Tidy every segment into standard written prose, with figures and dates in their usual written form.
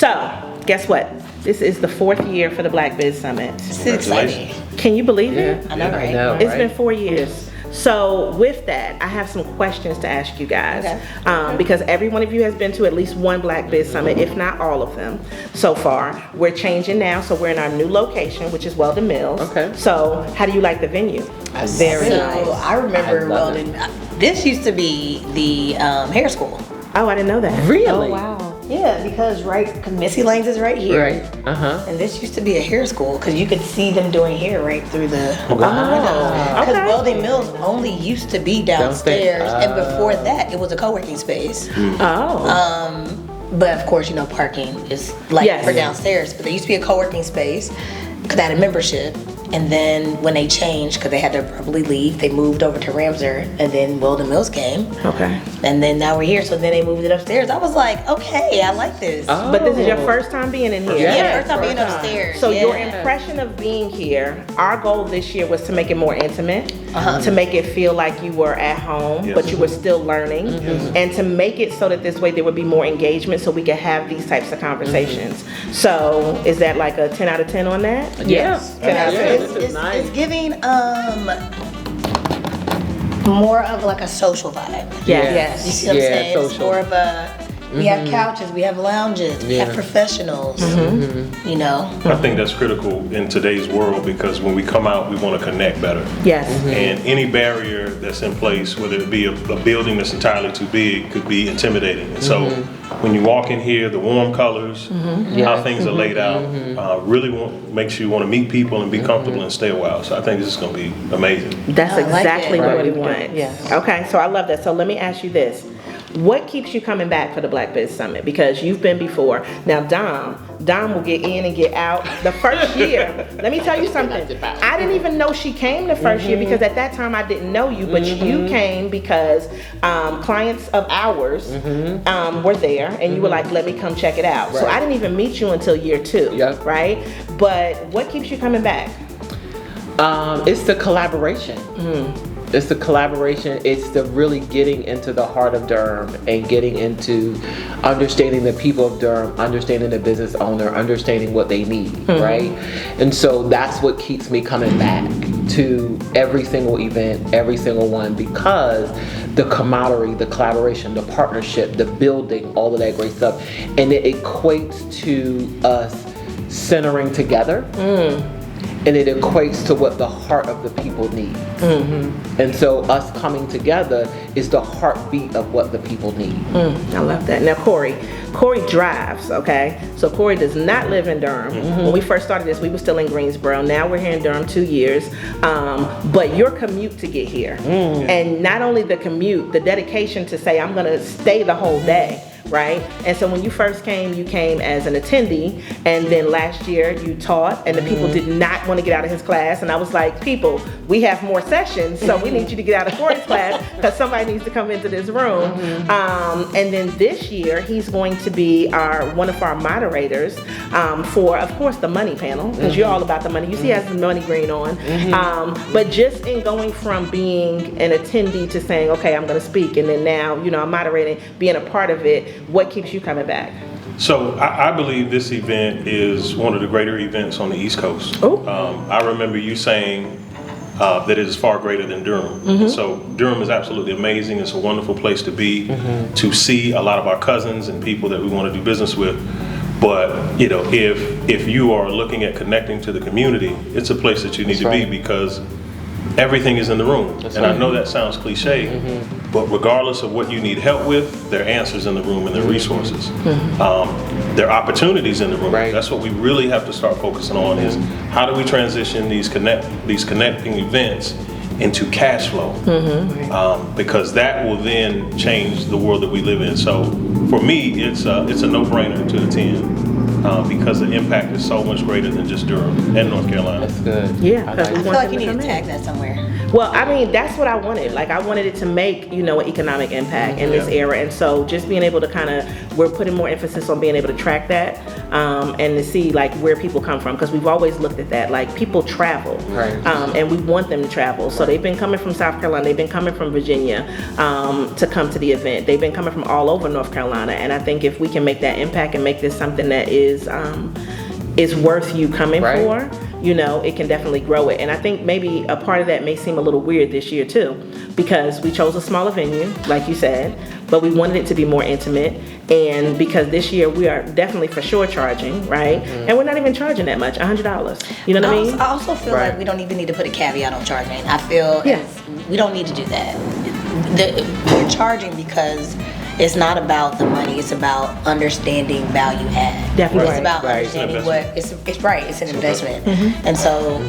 So, guess what? This is the 4th year for the Black Biz Summit. It's exciting. Can you believe it? I know, right? It's been 4 years. So with that, I have some questions to ask you guys. Okay. Because every one of you has been to at least one Black Biz Summit, if not all of them so far. We're changing now, so we're in our new location, which is Weldon Mills. Okay. So how do you like the venue? Very nice. I remember Weldon. This used to be the hair school. Oh, I didn't know that. Really? Oh, wow. Yeah, because Missy Lane's is right here. Right. And this used to be a hair school because you could see them doing hair right through the Wow. Because Okay. Weldon Mills only used to be downstairs, and before that, it was a co-working space. Oh. But of course, parking is like for downstairs. But there used to be a co-working space because I had a membership. And then when they changed, because they had to probably leave, they moved over to Ramsar, and then Weldon Mills came. Okay. And then now we're here, so then they moved it upstairs. I was like, okay, I like this. But this is your first time being in here? Yeah, first time being upstairs. So your impression of being here, our goal this year was to make it more intimate, to make it feel like you were at home, but you were still learning, and to make it so that this way there would be more engagement so we could have these types of conversations. So is that like a 10 out of 10 on that? Yes. 10 out of 10. It's giving more of like a social vibe. Yes. You see what I'm saying? Social. It's more of a, we have couches, we have lounges, we have professionals, I think that's critical in today's world because when we come out, we want to connect better. Yes. And any barrier that's in place, whether it be a building that's entirely too big, could be intimidating. And so when you walk in here, the warm colors, how things are laid out, really makes you want to meet people and be comfortable and stay a while. So I think this is going to be amazing. That's I like exactly it. what we Right. want. Yes. Okay, so I love that. So let me ask you this. What keeps you coming back for the Black Biz Summit? Because you've been before. Now Dom will get in and get out. The first year, let me tell you something. I didn't even know she came the first year because at that time I didn't know you, but you came because clients of ours were there and you were like, let me come check it out. So I didn't even meet you until year 2, right? But what keeps you coming back? It's the collaboration. It's the collaboration. It's the really getting into the heart of Durham and getting into understanding the people of Durham, understanding the business owner, understanding what they need, right? And so that's what keeps me coming back to every single event, every single one, because the camaraderie, the collaboration, the partnership, the building, all of that great stuff, and it equates to us centering together. And it equates to what the heart of the people need. And so us coming together is the heartbeat of what the people need. I love that. Now Corey drives, okay? So Corey does not live in Durham. When we first started this, we were still in Greensboro. Now we're here in Durham 2 years. But your commute to get here, and not only the commute, the dedication to say, I'm gonna stay the whole day. Right? And so when you first came, you came as an attendee, and then last year you taught, and the people did not want to get out of his class, and I was like, people, we have more sessions, so we need you to get out of Corey's class because somebody needs to come into this room. And then this year, he's going to be one of our moderators for, of course, the money panel, because you're all about the money. You see he has the money green on. But just in going from being an attendee to saying, okay, I'm going to speak, and then now, I'm moderating, being a part of it, what keeps you coming back? So I believe this event is one of the greater events on the East Coast. I remember you saying that it is far greater than Durham. So Durham is absolutely amazing. It's a wonderful place to be, to see a lot of our cousins and people that we want to do business with. But if you are looking at connecting to the community, it's a place that you need to be because everything is in the room. I know that sounds cliche, but regardless of what you need help with, there are answers in the room and there are resources. There are opportunities in the room. That's what we really have to start focusing on is how do we transition these connecting events into cash flow, because that will then change the world that we live in. So for me, it's a no-brainer to attend. Because the impact is so much greater than just Durham and North Carolina. That's good. Yeah, I feel like you need to tag that somewhere. Well, I mean, that's what I wanted. Like, I wanted it to make, an economic impact in this era. And so just being able to kind of we're putting more emphasis on being able to track that and to see like where people come from, because we've always looked at that. Like people travel, Right. And we want them to travel. So they've been coming from South Carolina, they've been coming from Virginia to come to the event. They've been coming from all over North Carolina, and I think if we can make that impact and make this something that is worth you coming Right. for, you know, it can definitely grow it. And I think maybe a part of that may seem a little weird this year too, because we chose a smaller venue, like you said, but we wanted it to be more intimate. And because this year we are definitely for sure charging, right? And we're not even charging that much, $100. You know what I mean? I also feel Right. like we don't even need to put a caveat on charging. I feel we don't need to do that. We're charging because it's not about the money, it's about understanding value add. Definitely. It's about Right. understanding what it's right, it's an investment. And so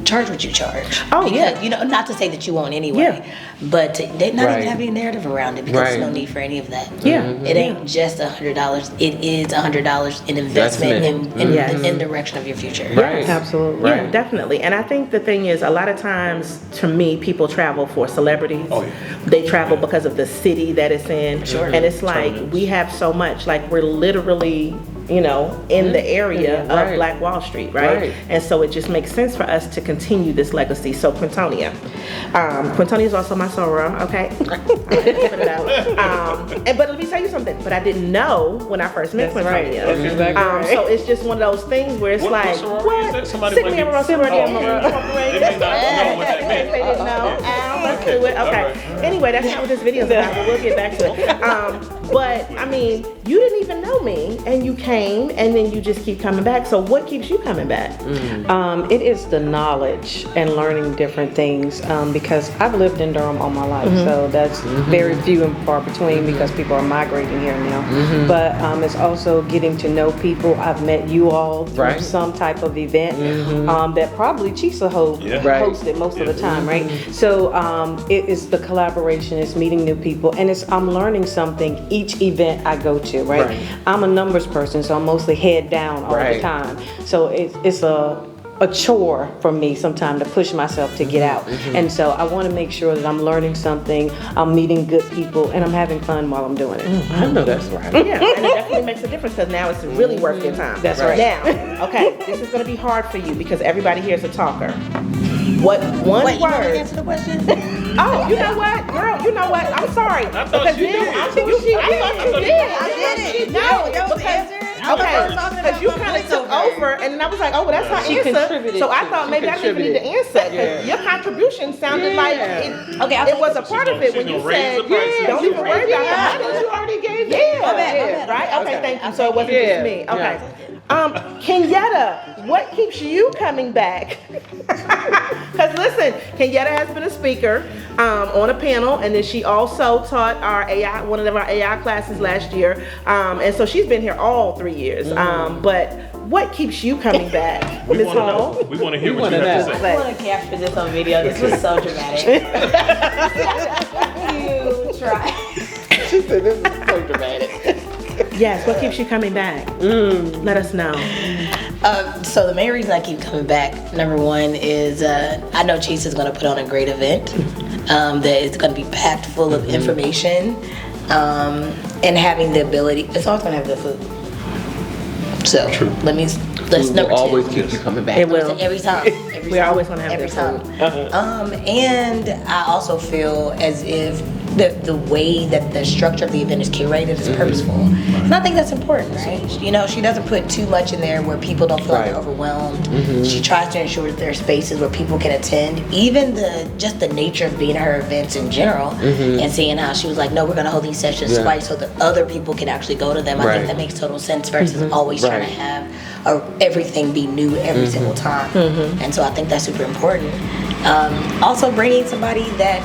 charge what you charge. Oh, Because, yeah. you know, not to say that you won't anyway, but they not Right. even have any narrative around it, because Right. there's no need for any of that. Yeah. It ain't just $100, it is $100 in investment in the direction of your future. Right. Absolutely. Yeah, Right. definitely. And I think the thing is, a lot of times, to me, people travel for celebrities. Oh, yeah. They travel because of the city that it's in. Sure. And it's like, we have so much, like we're literally, you know, in the area of Right. Black Wall Street, right? Right. And so it just makes sense for us to continue this legacy. So Quintonia. Quintonia is also my soror, okay? Put it out. But let me tell you something, but I didn't know when I first met Quintonia. That's exactly right. So it's just one of those things where it's What like, sorority is that? Somebody Sigma might be- Emerald Sorority Oh, Incorporated. They may not know what that They meant. didn't know. Let's do it. All Okay. right. Anyway, that's not what this video is about, but we'll get back to it. But I mean, you didn't even know me, and you came, and then you just keep coming back. So what keeps you coming back? It is the knowledge and learning different things, because I've lived in Durham all my life, so that's very few and far between, because people are migrating here now. But it's also getting to know people. I've met you all through Right. some type of event that probably Chisa Yeah. Right. hosted most of the time, right? So it is the collaboration, it's meeting new people, and I'm learning something each event I go to, right? Right. I'm a numbers person, so I'm mostly head down all the Right. time. So it's a chore for me sometimes to push myself to get out. And so I want to make sure that I'm learning something, I'm meeting good people, and I'm having fun while I'm doing it. I know that's right. Yeah, and it definitely makes a difference, because now it's really worth your time. That's right. Now, okay, this is going to be hard for you because everybody here is a talker. What one Wait, you want to word? answer the question? Oh, you know what, girl? You know what? I'm sorry. I thought Because you then- did. I thought you did. I did it. No, That was the because- answer. Okay, because you kind of took over, and then I was like, oh, well, that's her She answer. contributed So I to- thought she maybe I didn't even need to answer. Your contribution sounded like it, Okay, I'll it take was it. a part of it when you She's gonna raise said, the prices. don't even worry about the money. You already gave it. My bad. Right? Okay, thank you. So it wasn't Yeah, just me. Okay. yeah. Kenyatta, what keeps you coming back? Because listen, Kenyatta has been a speaker on a panel, and then she also taught our AI, one of our AI classes last year. And so she's been here all 3 years. But what keeps you coming back, We Ms. want to Hall? know. We want to hear We what you wanna have to know. say. I want to capture this on video. This was so dramatic. You try. She said this is so dramatic. Yes, what keeps you coming back? Let us know. So the main reason I keep coming back, number one, is I know Chase is going to put on a great event that is going to be packed full of information, and having the ability. It's always going to have the food. So that's Food number will two. always keep you coming back. It will. Every time. We're always gonna have every good time. And I also feel as if the way that the structure of the event is curated is purposeful. And I think that's important, right? You know, she doesn't put too much in there where people don't feel like they're overwhelmed. She tries to ensure that there are spaces where people can attend. Even just the nature of being at her events in general, and seeing how she was like, no, we're gonna hold these sessions twice so that other people can actually go to them. I think that makes total sense versus always trying to have everything be new every single time. And so I think that's super important. Also bringing somebody that,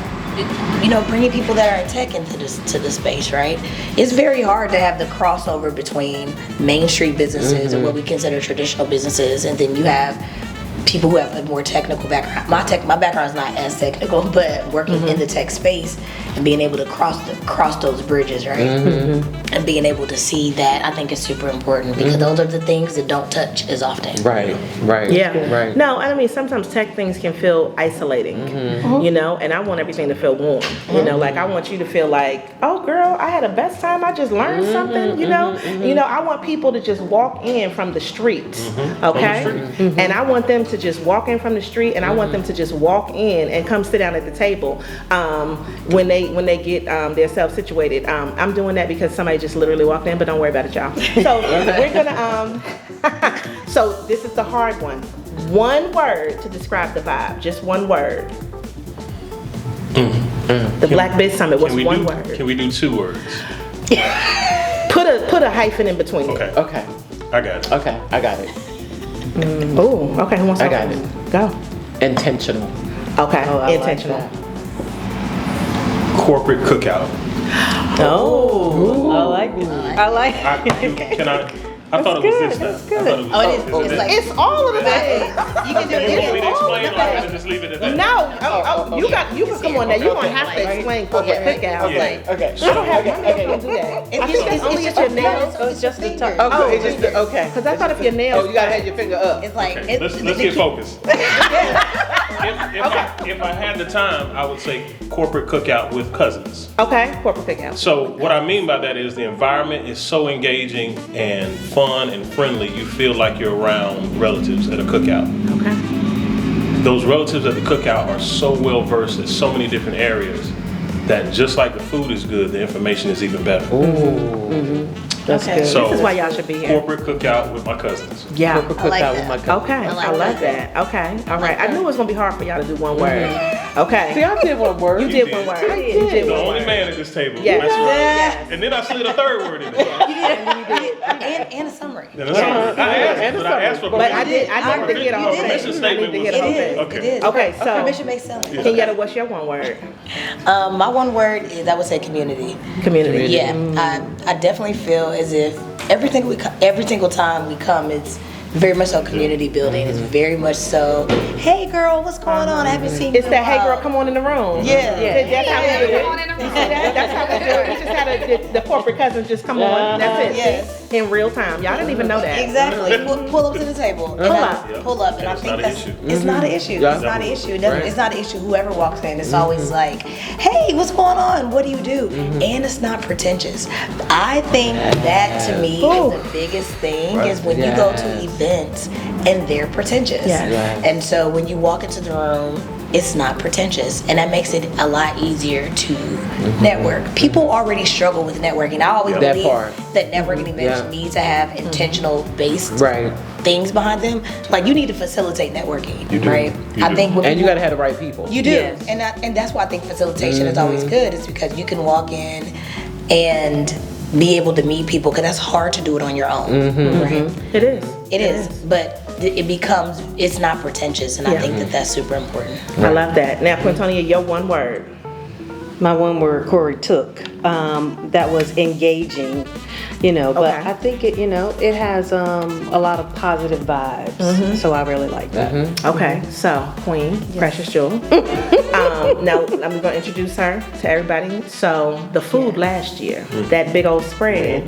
bringing people that are in tech into the space, right? It's very hard to have the crossover between Main Street businesses or what we consider traditional businesses, and then you have people who have a more technical background. My background is not as technical, but working in the tech space and being able to cross those bridges, right? And being able to see that, I think is super important because those are the things that don't touch as often. Right. Yeah. Right. No, I mean, sometimes tech things can feel isolating, you know, and I want everything to feel warm. You know, like I want you to feel like, oh girl, I had the best time. I just learned something, you know? You know, I want people to just walk in from the street, okay? And I want them to just walk in from the street, and I want them to just walk in and come sit down at the table when they get themselves situated. I'm doing that because somebody just literally walked in, but don't worry about it, y'all. So we're gonna so this is the hard one. One word to describe the vibe, just one word. The Black Biz Summit was one word. Can we do 2 words? Put a hyphen in between it. Okay. I got it. Okay, I got it. Oh, okay. Who wants to I got it. Go. Intentional. Okay, I intentional. like Corporate cookout. Oh, I like it. I like it. I thought it was this stuff. I thought it was It's like It's all of the things. you can do You want me it. to explain or I can just leave it at that? No, you can come on now. You're gonna have to explain corporate cookout. Yeah. Okay. I don't have my nails can do that. I think it's only if your nails. So it's just the top. Okay, it's just okay. Because I thought if your nails. Oh, you gotta have your finger up. It's like Okay, let's get focused. If I had the time, I would say corporate cookout with cousins. Okay, corporate cookout. So what I mean by that is the environment is so engaging and fun and friendly. You feel like you're around relatives at a cookout. Okay. Those relatives at the cookout are so well versed in so many different areas that just like the food is good, the information is even better. That's good. So This is why y'all should be here. corporate cookout with my cousins. Yeah. Corporate I like cookout that. with my cousin. Okay, I like I love that. that. Okay, all right. I knew it was gonna be hard for y'all to do one word. Okay. See, I did one word. You did one word. You did The one only word. man at this table. Yes. That's right. Yes. And then I slid a 3rd word in there. and a summary. Then I asked for But I permission. need to hear the whole You did. thing. Permission I statement need to hear the It whole is. thing. Okay. It is. Okay, so Permission based selling. Kenyatta, what's your one word? My one word is, I would say, community. Community. Yeah, I definitely feel as if every single time we come, it's very much so community building. It's very much so, hey girl, what's going on? I haven't seen you. It's that, hey girl, come on in the room. Yeah. That's how we do it. That's how we do it. We just had the corporate cousins just come on. That's it. Yes. In real time. Y'all didn't even know that. Exactly. Pull up to the table. Pull up. Pull up. And I It's think not an that's, issue. it's not an issue. Yeah. It's not an issue. Right. It's not an issue whoever walks in. It's always like, hey, what's going on? What do you do? And it's not pretentious. I think that to me is the biggest thing is when you go to events and they're pretentious. Yes. Right. And so when you walk into the room, it's not pretentious, and that makes it a lot easier to network. People already struggle with networking. I always That believe part. that networking events need to have intentional based Right. things behind them. Like you need to facilitate networking, You do. right? You I do. think when And you people- gotta have the right people. you do, Yes. and that's why I think facilitation is always good. Is because you can walk in and be able to meet people, because that's hard to do it on your own, right? It is. It is, but it's not pretentious, and I think that that's super important. I love that. Now, Quintonia, your one word. My one word Corey took, that was engaging, you know, but Okay. I think it, you know, it has a lot of positive vibes. So I really like that. Okay, so Queen, Precious Jewel. Now I'm gonna introduce her to everybody. So the food last year, that big old spread,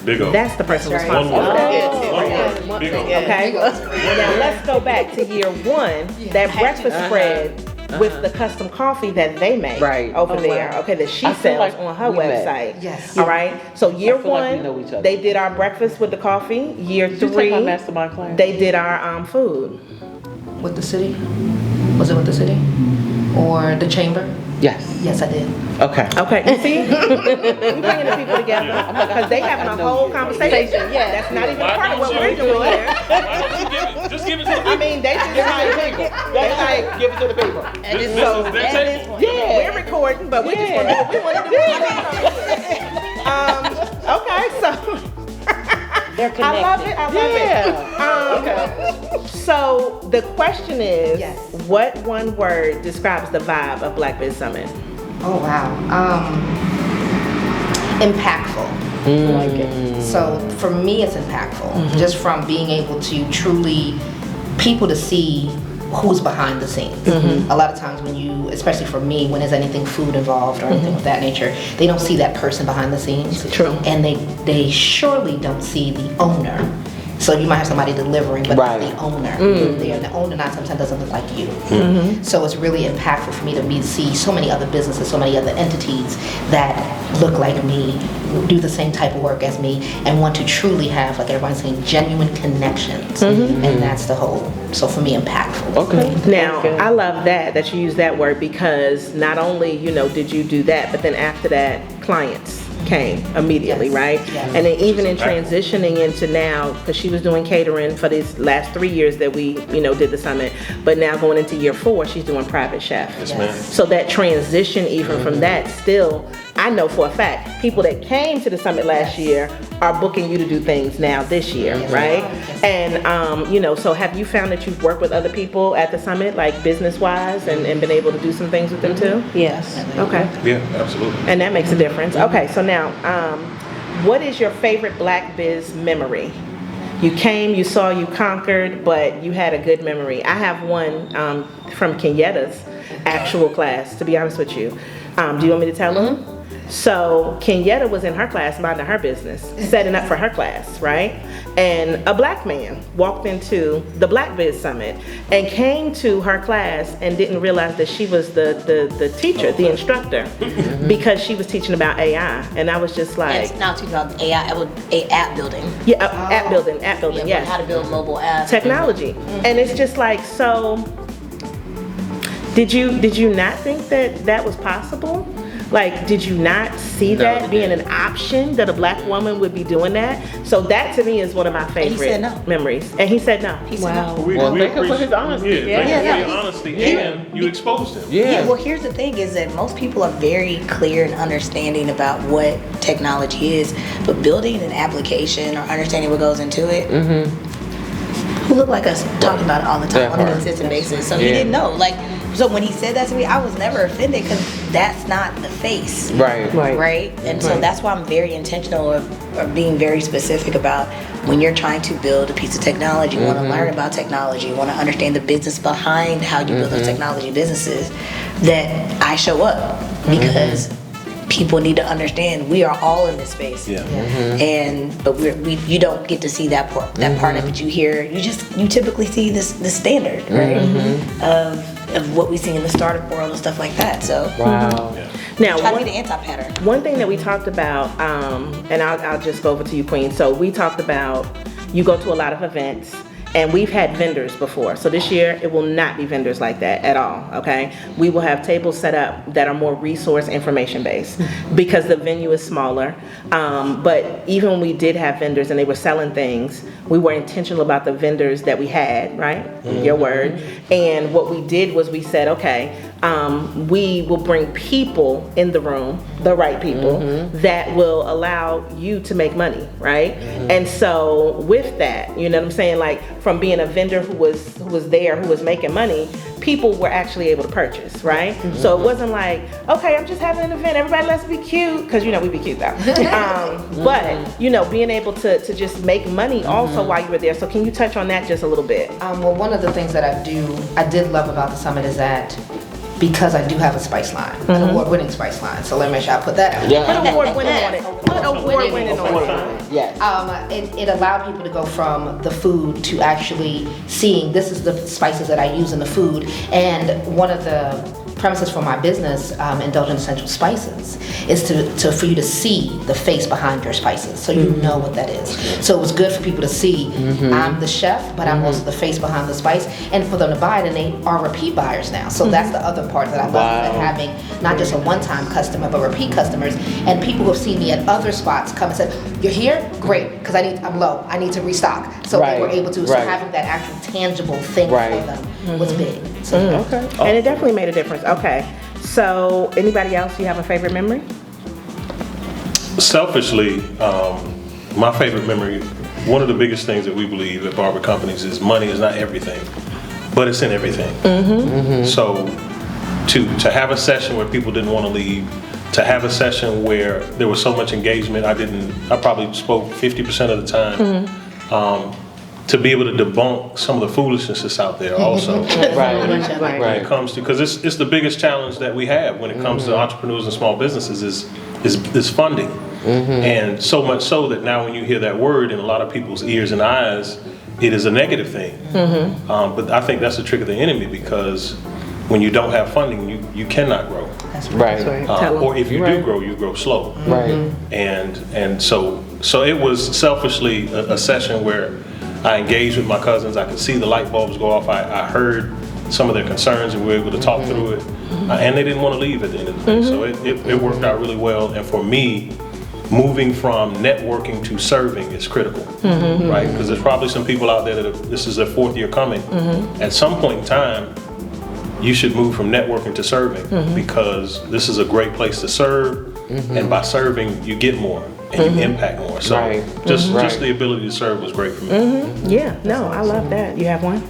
Big O. that's the person That's right. responsible for that. One word. Big O. Okay, now let's go back to year one, that breakfast spread with the custom coffee that they make Right. over Oh, there, wow. okay, that she I feel sells like on her we met. website. Yes. All right, so year I feel like we one, know each other. they did our breakfast with the coffee. Year Did you three, take my mastermind class? they did our food. With the city? Was it with the city? Or the chamber? Yes. Yes, I did. Okay. Okay, you see? We're bringing the people together because they having a whole conversation. Yeah, that's not even Why part of don't what you- we're doing here. Why don't you just give it to the I people? mean, they just they like, Give it to the people. And This it's is so their at this table. point. we're recording, but we just want to do what we want to do. Okay, so They're I love it. I love Yeah. it. So the question is, Yes. what one word describes the vibe of Black Biz Summit? Oh, wow. Impactful. Like it. So for me, it's impactful. Just from being able to truly people to see who's behind the scenes. A lot of times when you, especially for me, when there's anything food involved or anything of that nature, they don't see that person behind the scenes. True. And they surely don't see the owner. So you might have somebody delivering, but not the owner. The owner 9 times 10 doesn't look like you. So it's really impactful for me to see so many other businesses, so many other entities that look like me, do the same type of work as me, and want to truly have, like everybody's saying, genuine connections. And that's the whole, so for me, impactful. Okay. Now, I love that you use that word, because not only, did you do that, but then after that, clients came immediately, right? Yes. And then even in transitioning into now, because she was doing catering for these last 3 years that we, did the summit, but now going into year 4, she's doing private chef. Yes, ma'am. So that transition, even from that, still, I know for a fact, people that came to the summit last year are booking you to do things now this year, right? And, so have you found that you've worked with other people at the summit, like business-wise, and been able to do some things with them too? Yes. Okay. Yeah, absolutely. And that makes a difference. Okay, so now, what is your favorite Black Biz memory? You came, you saw, you conquered, but you had a good memory. I have one from Kenyetta's actual class, to be honest with you. Do you want me to tell them? So Kenyetta was in her class minding her business, setting up for her class, right? And a Black man walked into the Black Biz Summit and came to her class and didn't realize that she was the teacher, the instructor, because she was teaching about AI. And I was just like... Now teaching about AI, app building. Yeah, app building, yes. How to build mobile apps. Technology. And it's just like, so... Did you not think that was possible? Like, did you not see that being an option, that a Black woman would be doing that? So that to me is one of my favorite memories. And he said no. He said no. Well, thank him for his honesty. Thank you for your honesty, and you exposed him. Yeah, well, here's the thing is that most people are very clear and understanding about what technology is, but building an application or understanding what goes into it, who look like us talking about it all the time on a consistent basis. So he didn't know. So when he said that to me, I was never offended because that's not the face. Right? And so that's why I'm very intentional of being very specific about when you're trying to build a piece of technology, you want to learn about technology, you want to understand the business behind how you build those technology businesses, that I show up because people need to understand we are all in this space. But you don't get to see that part of it. You typically see this standard, right? Of what we see in the startup world and stuff like that. So now try to be the anti-pattern. One thing that we talked about, and I'll just go over to you, Queen. So we talked about you go to a lot of events. And we've had vendors before. So this year, it will not be vendors like that at all, okay? We will have tables set up that are more resource information based because the venue is smaller. But even when we did have vendors and they were selling things, we were intentional about the vendors that we had, right? Your word. And what we did was we said, okay, we will bring people in the room, the right people, that will allow you to make money, right? And so with that, you know what I'm saying? Like, from being a vendor who was there, who was making money, people were actually able to purchase, right? So it wasn't like, okay, I'm just having an event, everybody let's be cute, because we be cute though. But being able to just make money also while you were there. So can you touch on that just a little bit? Well, one of the things that I did love about the summit is that because I do have a spice line, an award-winning spice line. So let me make sure I put that out. Put award-winning on it. Put award-winning on it. Yes. It allowed people to go from the food to actually seeing this is the spices that I use in the food. And one of the premises for my business, Indulgent Essential Spices, is for you to see the face behind your spices, so you know what that is. So it was good for people to see I'm the chef, but I'm also the face behind the spice, and for them to buy it, and they are repeat buyers now. So that's the other part that I love, that having not just a one-time customer, but repeat customers, and people who have seen me at other spots come and said, "You're here? Great, because I'm low. I need to restock." So they were able to. So having that actual tangible thing for them was big. So, And it definitely made a difference. Okay, so anybody else, you have a favorite memory? Selfishly, my favorite memory, one of the biggest things that we believe at Barber Companies is money is not everything, but it's in everything. So to have a session where people didn't want to leave, to have a session where there was so much engagement, I probably spoke 50% of the time. to be able to debunk some of the foolishness that's out there also. Right. When it comes to, because it's the biggest challenge that we have when it comes to entrepreneurs and small businesses is funding. And so much so that now when you hear that word in a lot of people's ears and eyes, it is a negative thing. But I think that's the trick of the enemy, because when you don't have funding, you cannot grow. That's Right. Or if you do grow, you grow slow. Right. And so it was selfishly a session where I engaged with my cousins. I could see the light bulbs go off. I heard some of their concerns, and we were able to talk through it. And they didn't want to leave at the end of the day. So it worked out really well. And for me, moving from networking to serving is critical, right? Because there's probably some people out there that this is their 4th year coming. At some point in time, you should move from networking to serving, because this is a great place to serve, and by serving, you get more and you impact more. So just the ability to serve was great for me. Yeah, no, I love that. You have one?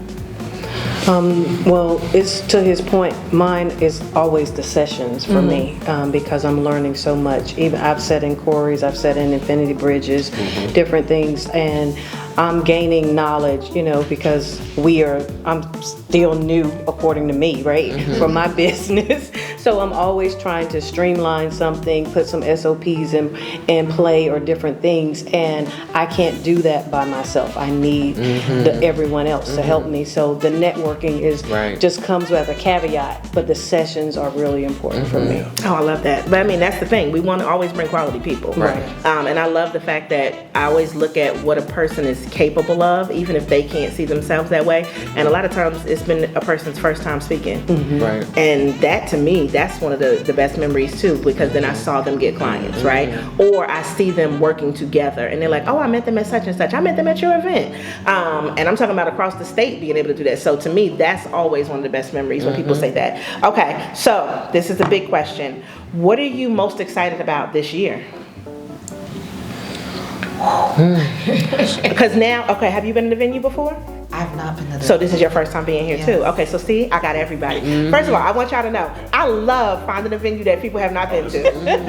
Well, it's to his point, mine is always the sessions for me, because I'm learning so much. Even I've sat in Corey's, I've sat in Infinity Bridges, different things, and I'm gaining knowledge, because I'm still new according to me, right? For my business. So I'm always trying to streamline something, put some SOPs in play or different things, and I can't do that by myself. I need everyone else to help me. So the networking is just comes with a caveat, but the sessions are really important for me. Oh, I love that. But I mean, that's the thing. We want to always bring quality people. Right. And I love the fact that I always look at what a person is capable of, even if they can't see themselves that way. And a lot of times it's been a person's first time speaking. Right. And that, to me, that's one of the best memories too, because then I saw them get clients, right? Or I see them working together and they're like, oh, I met them at such and such. I met them at your event. And I'm talking about across the state being able to do that. So to me, that's always one of the best memories when people say that. Okay, so this is the big question. What are you most excited about this year? Because now, okay, have you been in the venue before? I've not been to the. So this is your first time being here too. Okay, so see, I got everybody. First of all, I want y'all to know, I love finding a venue that people have not been to.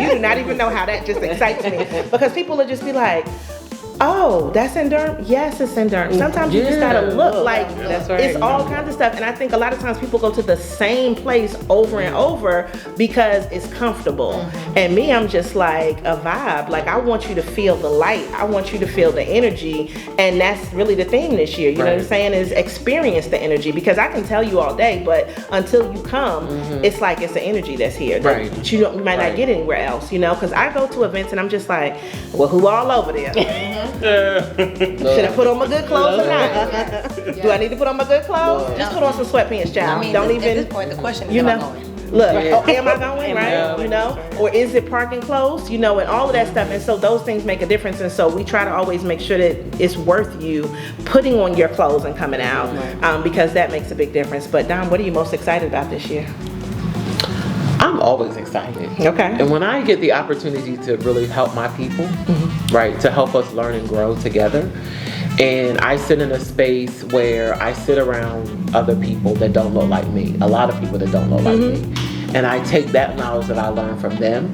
You do not even know how that just excites me, because people will just be like, oh, that's in Durham? Yes, it's in Durham. Sometimes you just gotta look like it's all kinds of stuff. And I think a lot of times people go to the same place over and over because it's comfortable. And me, I'm just like a vibe. Like, I want you to feel the light. I want you to feel the energy. And that's really the theme this year. You know what I'm saying? Is experience the energy. Because I can tell you all day, but until you come, it's like it's the energy that's here. That you might not get anywhere else, Because I go to events and I'm just like, well, who all over there? Should I put on my good clothes or not? Do I need to put on my good clothes? Just put on some sweatpants, child. I mean, Don't at even. this point, the question is, am I going? Look, am I going, right? Or is it parking close? And all of that stuff. And so those things make a difference. And so we try to always make sure that it's worth you putting on your clothes and coming out, because that makes a big difference. But Don, what are you most excited about this year? I'm always excited. Okay. And when I get the opportunity to really help my people, right, to help us learn and grow together, and I sit in a space where I sit around other people that don't look like me, a lot of people that don't look like me, and I take that knowledge that I learned from them,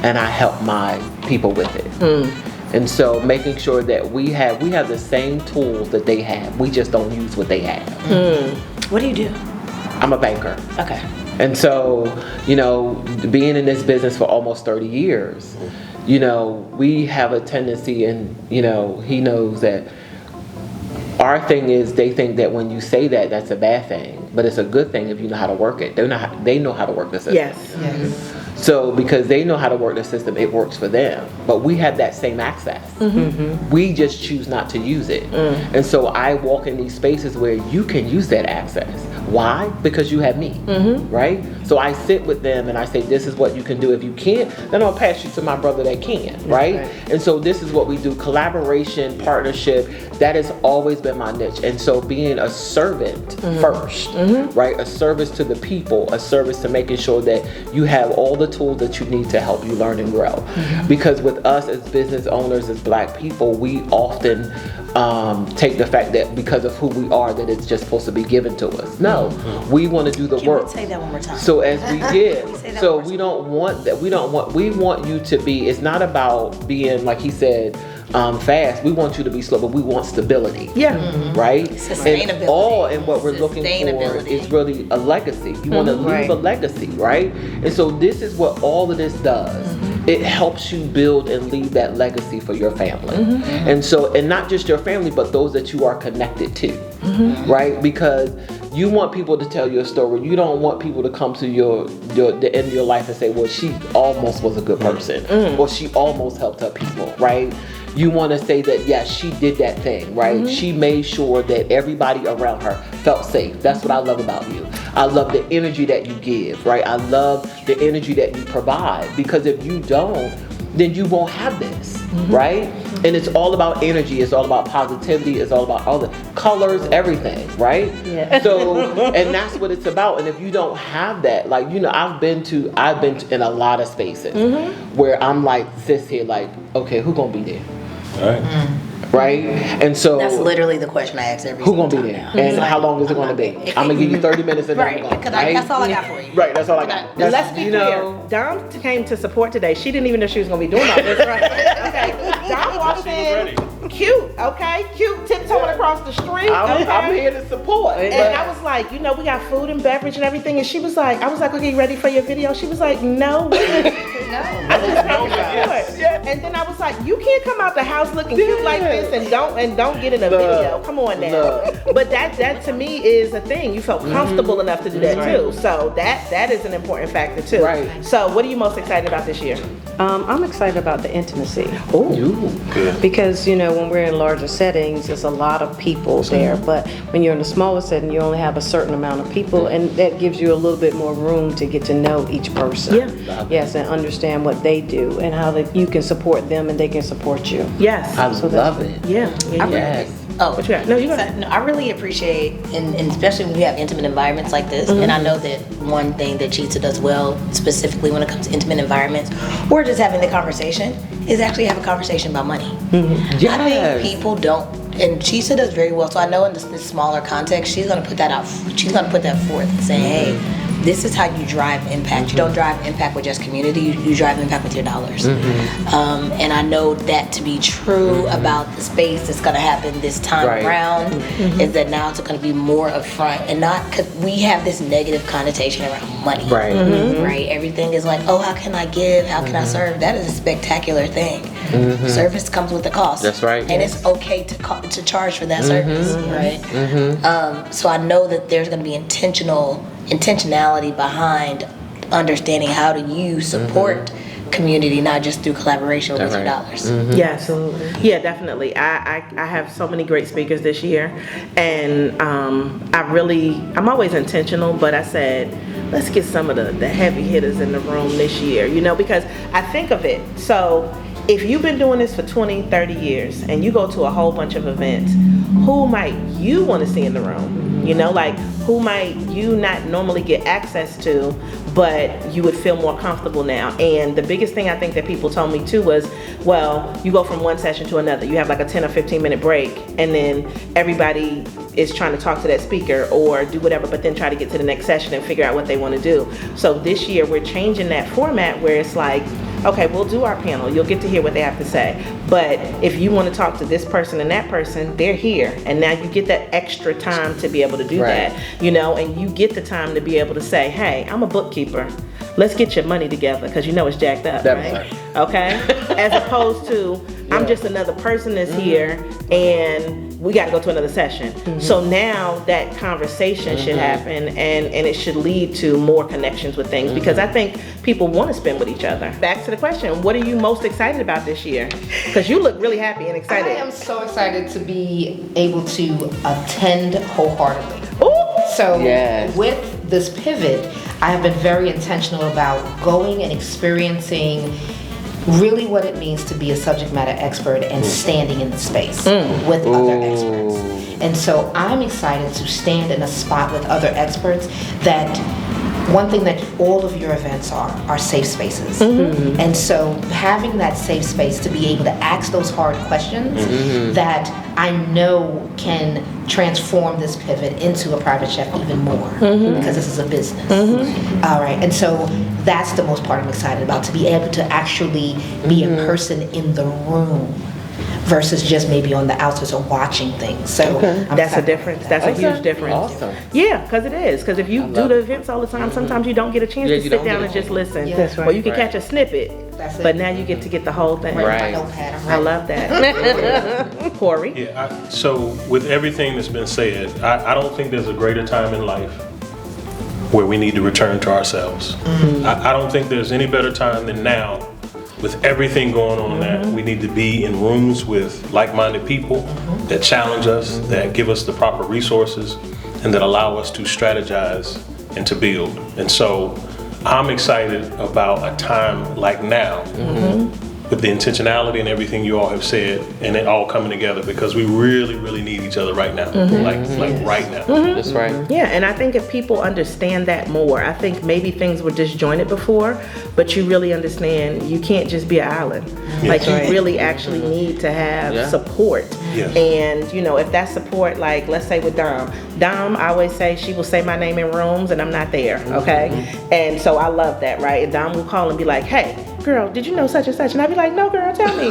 and I help my people with it. And so making sure that we have the same tools that they have, we just don't use what they have. What do you do? I'm a banker. Okay. And so, being in this business for almost 30 years, we have a tendency, and, he knows that our thing is they think that when you say that, that's a bad thing. But it's a good thing if you know how to work it. They know how to work the system. Yes. So because they know how to work the system, it works for them. But we have that same access. We just choose not to use it. And so I walk in these spaces where you can use that access. Why? Because you have me, right? So I sit with them and I say, this is what you can do. If you can't, then I'll pass you to my brother that can, right? And so this is what we do. Collaboration, partnership, that has always been my niche. And so being a servant first, right? A service to the people, a service to making sure that you have all the tools that you need to help you learn and grow. Because with us as business owners, as Black people, we often take the fact that because of who we are, that it's just supposed to be given to us. No, we want to do the work. Say that one more time. So as we did, so we don't want that. We want you to be. It's not about being, like he said, fast. We want you to be slow, but we want stability. Yeah. Right? Sustainability. And all in what we're looking for is really a legacy. You want to leave a legacy, right? And so this is what all of this does. It helps you build and leave that legacy for your family. And so, and not just your family, but those that you are connected to, right? Because you want people to tell your story. You don't want people to come to the end of your life and say, well, she almost was a good person, or she almost helped her people, right? You want to say that, yes, she did that thing, right? She made sure that everybody around her felt safe. That's what I love about you. I love the energy that you give, right? I love the energy that you provide, because if you don't, then you won't have this, right? And it's all about energy. It's all about positivity. It's all about all the colors, everything, right? Yeah. So, and that's what it's about. And if you don't have that, like, you know, I've been in a lot of spaces where I'm like, sis here, like, okay, who gonna be there? All right. Right? And so That's literally the question I ask every who gonna single be time there? now. And how long is it gonna be? I'm gonna give you 30 minutes and Right, then I'm because gone, right? that's all I got for you. Right, that's all I got. That's, Let's be you clear. know, Dom came to support today. She didn't even know she was going to be doing all this, right? Okay. Dom walked in, cute, okay? Cute, tiptoeing across the street, okay? I'm here to support. And I was like, you know, we got food and beverage and everything. And she was like, I was like, okay, you ready for your video? She was like, no. I just don't support. And then I was like, you can't come out the house looking cute like this and don't get in a video. Come on now. But that to me is a thing. You felt comfortable enough to do that too. So that is an important factor too. Right. So what are you most excited about this year? I'm excited about the intimacy. Ooh. Because, you know, when we're in larger settings, there's a lot of people there. But when you're in a smaller setting, you only have a certain amount of people, and that gives you a little bit more room to get to know each person. Yeah. Yes, and understand what they do and how you can support them and they can support you. Yes. I love it. Yeah. Yes. Oh, What you got? No, you got it. No, I really appreciate, and especially when you have intimate environments like this, and I know that one thing that Chisa does well, specifically when it comes to intimate environments, or just having the conversation, is actually have a conversation about money. Yes. I think people don't, and Chisa does very well, so I know in this smaller context, she's gonna put that out, she's gonna put that forth and say, hey, this is how you drive impact. You don't drive impact with just community, you drive impact with your dollars. And I know that to be true about the space that's gonna happen this time around, is that now it's gonna be more upfront, and not, cause we have this negative connotation around money. Right. Right? Everything is like, oh, how can I give? How can I serve? That is a spectacular thing. Service comes with the cost. That's right. And it's okay to charge for that service, right? So I know that there's gonna be intentionality behind understanding how do you support community, not just through collaboration with your dollars. Yeah, absolutely. Yeah, definitely. I have so many great speakers this year, and I'm always intentional, but I said, let's get some of the heavy hitters in the room this year, you know, because I think of it. So if you've been doing this for 20, 30 years and you go to a whole bunch of events, who might you want to see in the room? You know, like who might you not normally get access to, but you would feel more comfortable now? And the biggest thing I think that people told me too was, well, you go from one session to another. You have like a 10 or 15 minute break, and then everybody is trying to talk to that speaker or do whatever, but then try to get to the next session and figure out what they want to do. So this year we're changing that format where it's like, okay, we'll do our panel. You'll get to hear what they have to say. But if you want to talk to this person and that person, they're here. And now you get that extra time to be able to do that, you know, and you get the time to be able to say, hey, I'm a bookkeeper. Let's get your money together, because you know it's jacked up, right? Okay? As opposed to, I'm just another person that's here and we got to go to another session. So now that conversation should happen, and it should lead to more connections with things, because I think people want to spend with each other. Back to the question, what are you most excited about this year? Because you look really happy and excited. I am so excited to be able to attend wholeheartedly. Ooh! So with this pivot, I have been very intentional about going and experiencing really what it means to be a subject matter expert and standing in the space with other experts. And so I'm excited to stand in a spot with other experts that one thing that all of your events are safe spaces. And so having that safe space to be able to ask those hard questions that I know can transform this pivot into a private chef even more, because this is a business. All right, and so that's the most part I'm excited about, to be able to actually be a person in the room versus just maybe on the outskirts or watching things. So I'm That's a excited difference. about That's that. a huge difference. Awesome. Yeah, because it is. Because if you do love the it. events all the time, sometimes you don't get a chance Yeah, to you sit don't down get a and just chance. listen. Yeah. That's right. Or you can Right. catch a snippet. That's it. But now you get to get the whole thing. My Right. notepad, I'm I ready. love that. Corey? Yeah, so with everything that's been said, I don't think there's a greater time in life where we need to return to ourselves. I don't think there's any better time than now. With everything going on that, we need to be in rooms with like-minded people that challenge us, that give us the proper resources, and that allow us to strategize and to build. And so I'm excited about a time like now with the intentionality and everything you all have said, and it all coming together because we really, really need each other right now, like right now. That's right. Yeah, and I think if people understand that more, I think maybe things were disjointed before, but you really understand you can't just be an island. Like you really actually need to have support. Yes. And you know, if that support, like let's say with Dom, I always say she will say my name in rooms and I'm not there, okay? And so I love that, right? And Dom will call and be like, hey, girl, did you know such and such? And I'd be like, no, girl, tell me.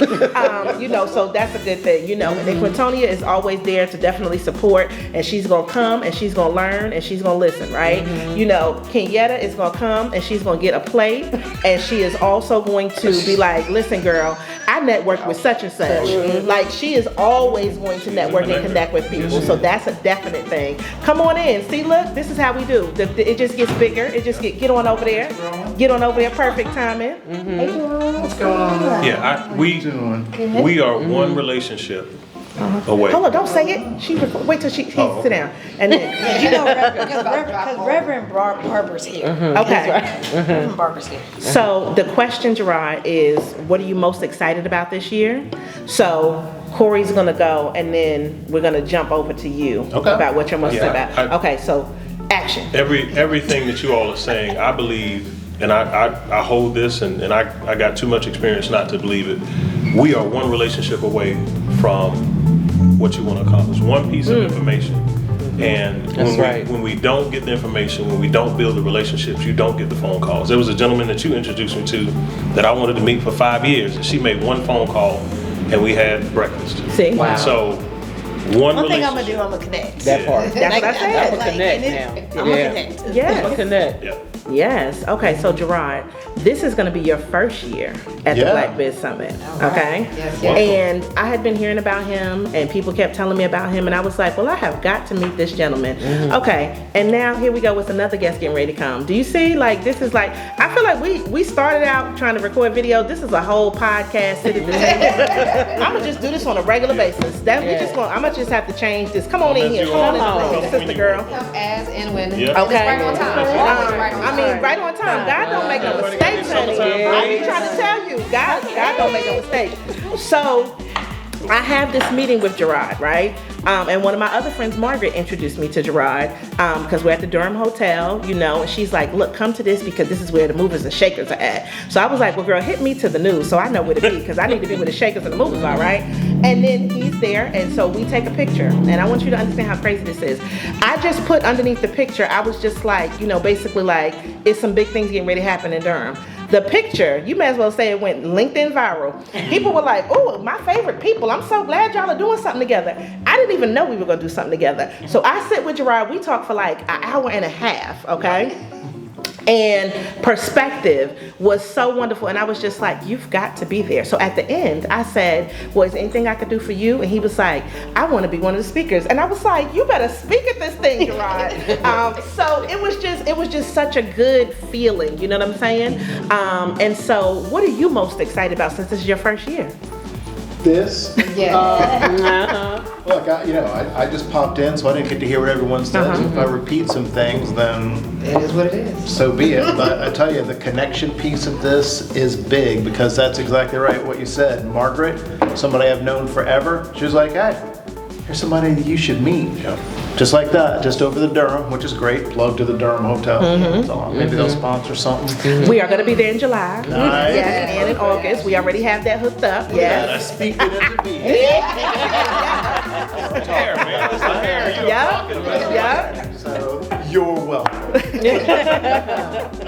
You know, so that's a good thing, you know. And then Quintonia is always there to definitely support, and she's gonna come and she's gonna learn and she's gonna listen, right? You know, Kenyetta is gonna come and she's gonna get a plate, and she is also going to be like, listen, girl, I network with such and such. Like she is always going to network and connect with people. So that's a definite thing. Come on in. See, look, this is how we do. It just gets bigger. It just get on over there. Get on over there. Perfect timing. What's going on? Yeah, we are one relationship away. Hold on, don't say it. Wait till he sit down. And then, You know, because Reverend Barber's here. okay. Reverend Barber's here. So the question, Gerard, is what are you most excited about this year? So Corey's gonna go, and then we're gonna jump over to you about what you're most excited about. Okay, so action. Everything that you all are saying, I believe, and I hold this, and I got too much experience not to believe it. We are one relationship away from what you want to accomplish. One piece of information. And when we don't get the information, when we don't build the relationships, you don't get the phone calls. There was a gentleman that you introduced me to that I wanted to meet for 5 years, and she made one phone call, and we had breakfast. See? And so, One thing I'm gonna do, I'm gonna connect. That part. That's what I said. I'm gonna connect now. I'm gonna connect. I'm Yes. gonna connect. Yeah. Yes. Okay. So Gerard, this is going to be your first year at the Black Biz Summit. Okay. Yes, yes. And I had been hearing about him, and people kept telling me about him, and I was like, well, I have got to meet this gentleman. Okay. And now here we go with another guest getting ready to come. Do you see? Like this is like I feel like we started out trying to record video. This is a whole podcast. Sit at the table. I'm gonna just do this on a regular basis. I'm gonna just have to change this. Come on in here. Come on in, sister girl. As and when. Yeah. Okay. Right on time. Always right on time. I mean, right on time. God don't make no mistakes, honey. I be trying to tell you, God don't make no mistakes. So, I have this meeting with Gerard, right? And one of my other friends, Margaret, introduced me to Gerard because we're at the Durham Hotel, you know, and she's like, look, come to this because this is where the movers and shakers are at. So I was like, well, girl, hit me to the news so I know where to be because I need to be where the shakers and the movers are, right? And then he's there, and so we take a picture. And I want you to understand how crazy this is. I just put underneath the picture, I was just like, you know, basically like, it's some big things getting ready to happen in Durham. The picture, you may as well say it went LinkedIn viral. People were like, oh, my favorite people. I'm so glad y'all are doing something together. I didn't even know we were gonna do something together. So I sit with Gerard, we talk for like an hour and a half, okay? And perspective was so wonderful, and I was just like, you've got to be there. So at the end, I said, well, is there anything I could do for you? And he was like, I want to be one of the speakers. And I was like, you better speak at this thing, Gerard. So it was just such a good feeling, you know what I'm saying? And so what are you most excited about since this is your first year? This? Yeah. Look, I just popped in, so I didn't get to hear what everyone said. So if I repeat some things, then It is what it is. so be it. But I tell you, the connection piece of this is big because that's exactly right what you said. Margaret, somebody I've known forever, she was like, hey, here's somebody that you should meet. Just like that, just over the Durham, which is great. Plug to the Durham Hotel. So maybe they'll sponsor something. We are going to be there in July. Nice. Yes, and in August. We already have that hooked up. Yeah, Yes. I speak it into being. Hair, man. It's the hair. You know what I'm talking about. Yeah. So you're welcome.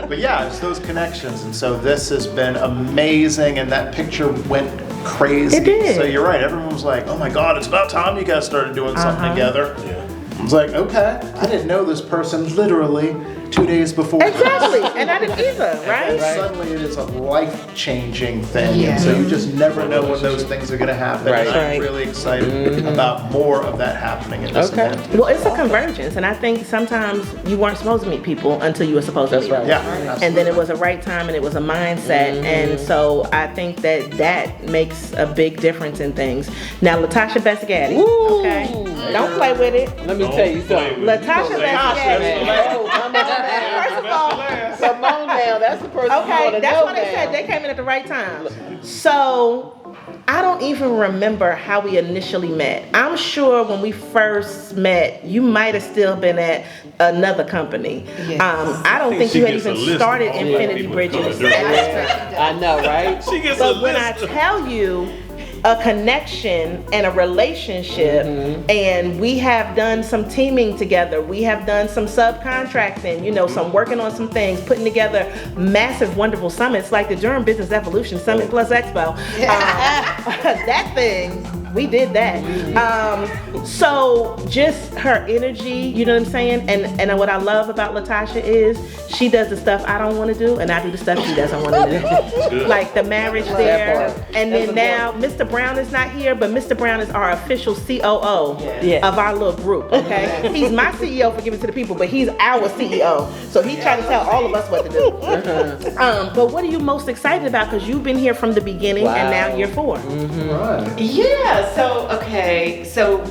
But yeah, it's those connections, and so this has been amazing. And that picture went crazy. It did. So you're right. Everyone was like, "Oh my God, it's about time you guys started doing something together." Yeah. I was like, "Okay, I didn't know this person literally 2 days before." Exactly, and I didn't either, right? And suddenly it is a life-changing thing. Yeah. And so you just never know when those things are going to happen. Right. And I'm Right. really excited about more of that happening in this Okay. event. Well, it's a convergence, and I think sometimes you weren't supposed to meet people until you were supposed to That's meet right. them. Yeah. And then it was a right time, and it was a mindset, and so I think that makes a big difference in things. Now, Latasha Besgatti, okay, don't play with it. Let me tell you something. Latasha Besgatti. Oh, come on now. First of all, Come on now. That's the person you okay, want to that's know why they now. said they came in at the right time. So I don't even remember how we initially met. I'm sure when we first met, you might have still been at another company. Yes. I don't think she you had gets a even list of started all the Infinity people Bridges. that come to Durham. I know, right? She gets But a when I list. tell you a connection and a relationship, and we have done some teaming together, we have done some subcontracting, you know, some working on some things, putting together massive, wonderful summits like the Durham Business Evolution Summit plus Expo. That thing, we did that. So just her energy, you know what I'm saying? And what I love about Latasha is she does the stuff I don't want to do, and I do the stuff she doesn't want to do. Like the marriage there, and then now Mr. Brown is not here, but Mr. Brown is our official COO of our little group, okay? He's my CEO for giving to the people, but he's our CEO. So he tried to tell all of us what to do. But what are you most excited about? Because you've been here from the beginning, and now you're 4. Right. Yeah, so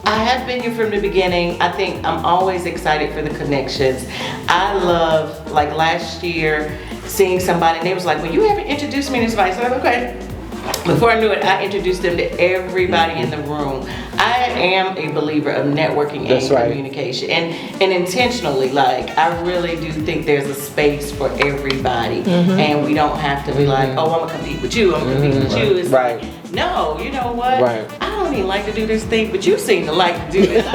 I have been here from the beginning. I think I'm always excited for the connections. I love, like last year, seeing somebody and they was like, well, you haven't introduced me to somebody. So I'm like, okay. Before I knew it, I introduced them to everybody in the room. I am a believer of networking and communication, and intentionally, like I really do think there's a space for everybody, and we don't have to be like, oh, I'm gonna compete with you, I'm gonna compete with you. It's like, no, you know what? I don't even like to do this thing, but you seem to like to do this.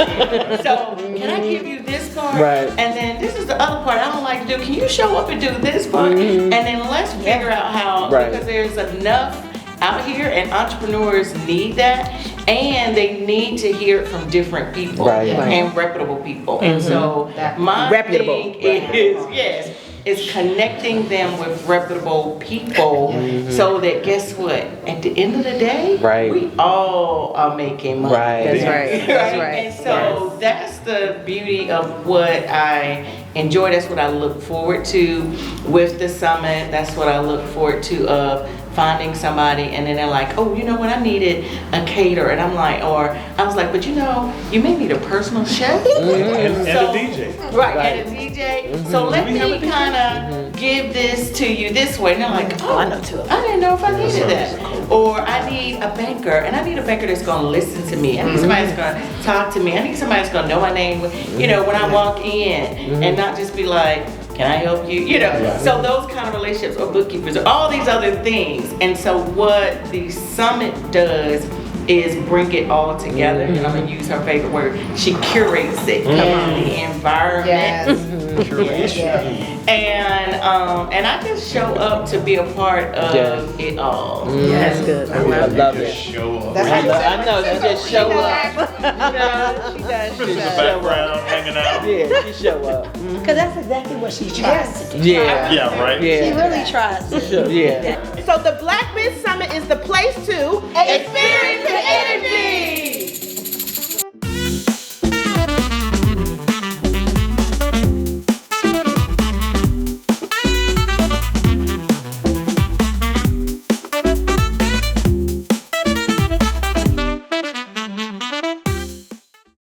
So can I give you this part? And then this is the other part I don't like to do. Can you show up and do this part? And then let's figure out how, because there's enough out here, and entrepreneurs need that, and they need to hear it from different people and reputable people. And so my thing is, is connecting them with reputable people, so that guess what? At the end of the day, we all are making money. That's right. That's right. And so that's the beauty of what I enjoy. That's what I look forward to with the summit. That's what I look forward to of finding somebody, and then they're like, oh, you know what, I needed a caterer, and I'm like, or I was like, but you know, you may need a personal chef and a DJ. And a DJ. So let me kind of give this to you this way. And they're like, oh, I know too. I didn't know if I needed that. Or I need a banker, and I need a banker that's gonna listen to me. I need somebody that's gonna talk to me. I need somebody that's gonna know my name, you know, when I walk in, and not just be like, can I help you? You know, so those kind of relationships, or bookkeepers, or all these other things. And so what the summit does is bring it all together. And I'm gonna use her favorite word. She curates it. The environment. And I just show up to be a part of it all. That's good. I love it. Show up. I know, she just show up. She does. In the background, hanging out. Yeah, she show up. Because that's exactly what she tries to do. Yeah. Yeah, right. She really tries to. Yeah. So the Black